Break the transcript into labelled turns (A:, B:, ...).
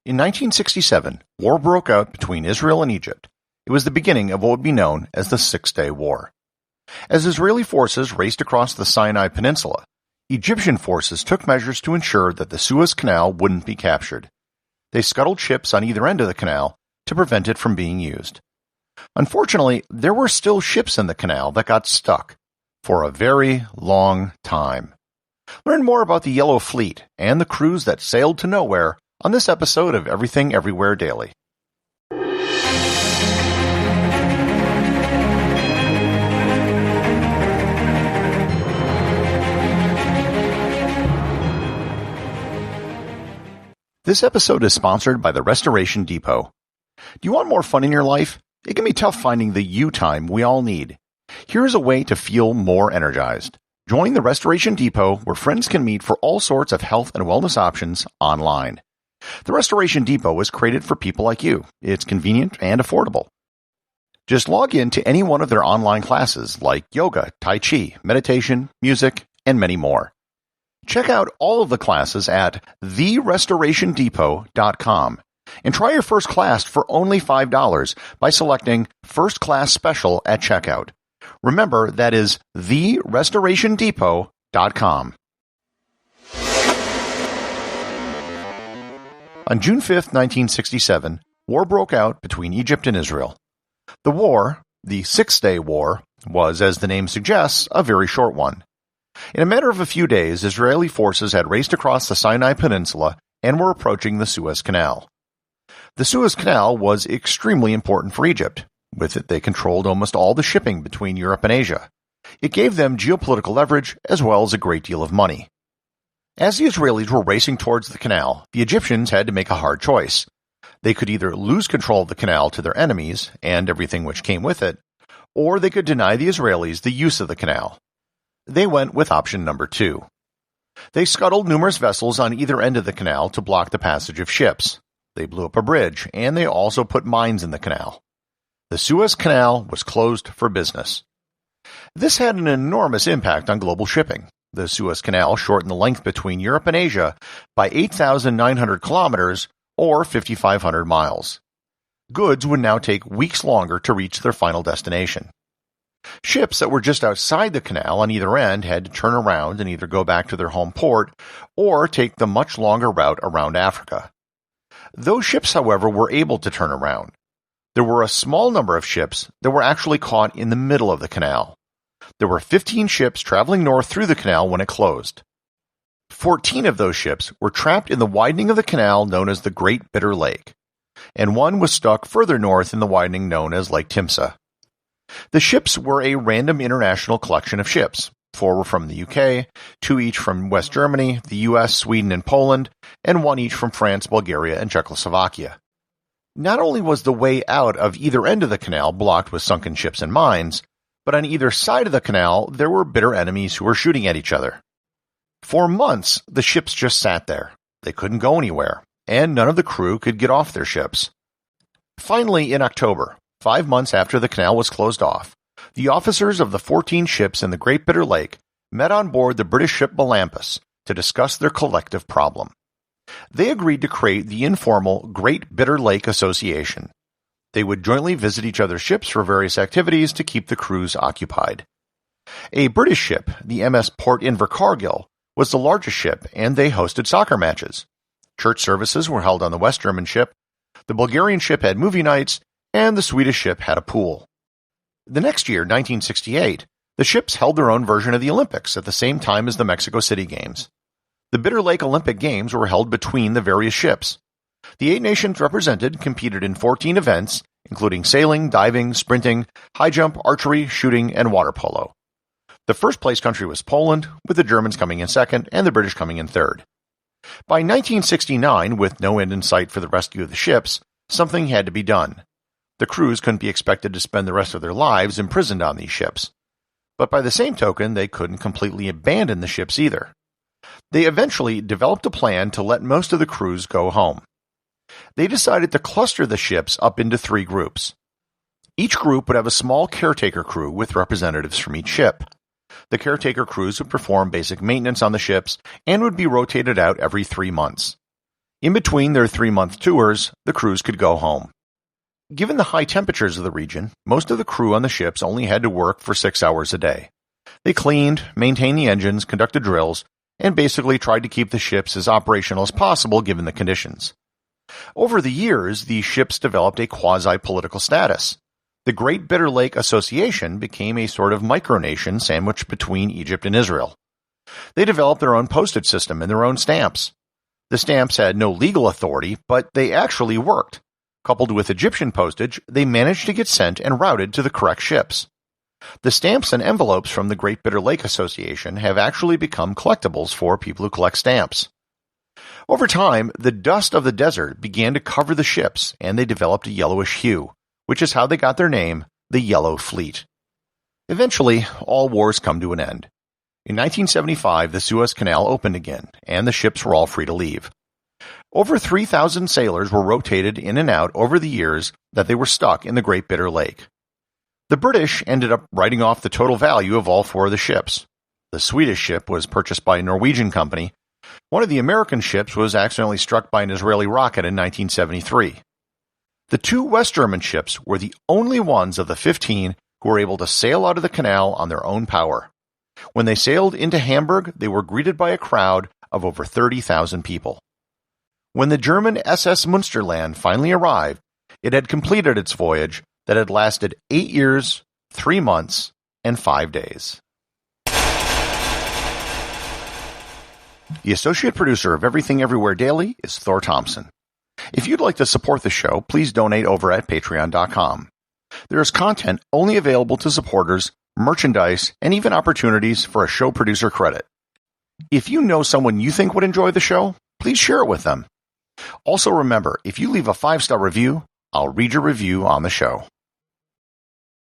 A: In 1967, war broke out between Israel and Egypt. It was the beginning of what would be known as the Six-Day War. As Israeli forces raced across the Siani Peninsula, Egyptian forces took measures to ensure that the Suez Canal wouldn't be captured. They scuttled ships on either end of the canal to prevent it from being used. Unfortunately, there were still ships in the canal that got stuck for a very long time. Learn more about the Yellow Fleet and the crews that sailed to nowhere on this episode of Everything Everywhere Daily. This episode is sponsored by the Restoration Depot. Do you want more fun in your life? It can be tough finding the you time we all need. Here's a way to feel more energized. Join the Restoration Depot, where friends can meet for all sorts of health and wellness options online. The Restoration Depot was created for people like you. It's convenient and affordable. Just log in to any one of their online classes like yoga, tai chi, meditation, music, and many more. Check out all of the classes at therestorationdepot.com and try your first class for only $5 by selecting First Class Special at checkout. Remember, that is therestorationdepot.com. On June 5, 1967, war broke out between Egypt and Israel. The war, the Six-Day War, was, as the name suggests, a very short one. In a matter of a few days, Israeli forces had raced across the Sinai Peninsula and were approaching the Suez Canal. The Suez Canal was extremely important for Egypt. With it, they controlled almost all the shipping between Europe and Asia. It gave them geopolitical leverage as well as a great deal of money. As the Israelis were racing towards the canal, the Egyptians had to make a hard choice. They could either lose control of the canal to their enemies and everything which came with it, or they could deny the Israelis the use of the canal. They went with option number 2. They scuttled numerous vessels on either end of the canal to block the passage of ships. They blew up a bridge, and they also put mines in the canal. The Suez Canal was closed for business. This had an enormous impact on global shipping. The Suez Canal shortened the length between Europe and Asia by 8,900 kilometers, or 5,500 miles. Goods would now take weeks longer to reach their final destination. Ships that were just outside the canal on either end had to turn around and either go back to their home port or take the much longer route around Africa. Those ships, however, were able to turn around. There were a small number of ships that were actually caught in the middle of the canal. There were 15 ships traveling north through the canal when it closed. 14 of those ships were trapped in the widening of the canal known as the Great Bitter Lake, and one was stuck further north in the widening known as Lake Timseh. The ships were a random international collection of ships. 4 were from the UK, 2 each from West Germany, the US, Sweden, and Poland, and 1 each from France, Bulgaria, and Czechoslovakia. Not only was the way out of either end of the canal blocked with sunken ships and mines, but on either side of the canal there were bitter enemies who were shooting at each other. For months, the ships just sat there. They couldn't go anywhere, and none of the crew could get off their ships. Finally, in October, 5 months after the canal was closed off, the officers of the 14 ships in the Great Bitter Lake met on board the British ship Melampus to discuss their collective problem. They agreed to create the informal Great Bitter Lake Association. They would jointly visit each other's ships for various activities to keep the crews occupied. A British ship, the MS Port Invercargill, was the largest ship, and they hosted soccer matches. Church services were held on the West German ship, the Bulgarian ship had movie nights, and the Swedish ship had a pool. The next year, 1968, the ships held their own version of the Olympics at the same time as the Mexico City Games. The Bitter Lake Olympic Games were held between the various ships. The 8 nations represented competed in 14 events, including sailing, diving, sprinting, high jump, archery, shooting, and water polo. The first-place country was Poland, with the Germans coming in second and the British coming in third. By 1969, with no end in sight for the rescue of the ships, something had to be done. The crews couldn't be expected to spend the rest of their lives imprisoned on these ships. But by the same token, they couldn't completely abandon the ships either. They eventually developed a plan to let most of the crews go home. They decided to cluster the ships up into 3 groups. Each group would have a small caretaker crew with representatives from each ship. The caretaker crews would perform basic maintenance on the ships and would be rotated out every 3 months. In between their 3-month tours, the crews could go home. Given the high temperatures of the region, most of the crew on the ships only had to work for 6 hours a day. They cleaned, maintained the engines, conducted drills, and basically tried to keep the ships as operational as possible given the conditions. Over the years, these ships developed a quasi-political status. The Great Bitter Lake Association became a sort of micronation sandwiched between Egypt and Israel. They developed their own postage system and their own stamps. The stamps had no legal authority, but they actually worked. Coupled with Egyptian postage, they managed to get sent and routed to the correct ships. The stamps and envelopes from the Great Bitter Lake Association have actually become collectibles for people who collect stamps. Over time, the dust of the desert began to cover the ships, and they developed a yellowish hue, which is how they got their name, the Yellow Fleet. Eventually, all wars come to an end. In 1975, the Suez Canal opened again, and the ships were all free to leave. Over 3,000 sailors were rotated in and out over the years that they were stuck in the Great Bitter Lake. The British ended up writing off the total value of all 4 of the ships. The Swedish ship was purchased by a Norwegian company. One of the American ships was accidentally struck by an Israeli rocket in 1973. The 2 West German ships were the only ones of the 15 who were able to sail out of the canal on their own power. When they sailed into Hamburg, they were greeted by a crowd of over 30,000 people. When the German SS Münsterland finally arrived, it had completed its voyage that had lasted 8 years, 3 months, and 5 days. The associate producer of Everything Everywhere Daily is Thor Thompson. If you'd like to support the show, please donate over at patreon.com. There is content only available to supporters, merchandise, and even opportunities for a show producer credit. If you know someone you think would enjoy the show, please share it with them. Also remember, if you leave a 5-star review, I'll read your review on the show.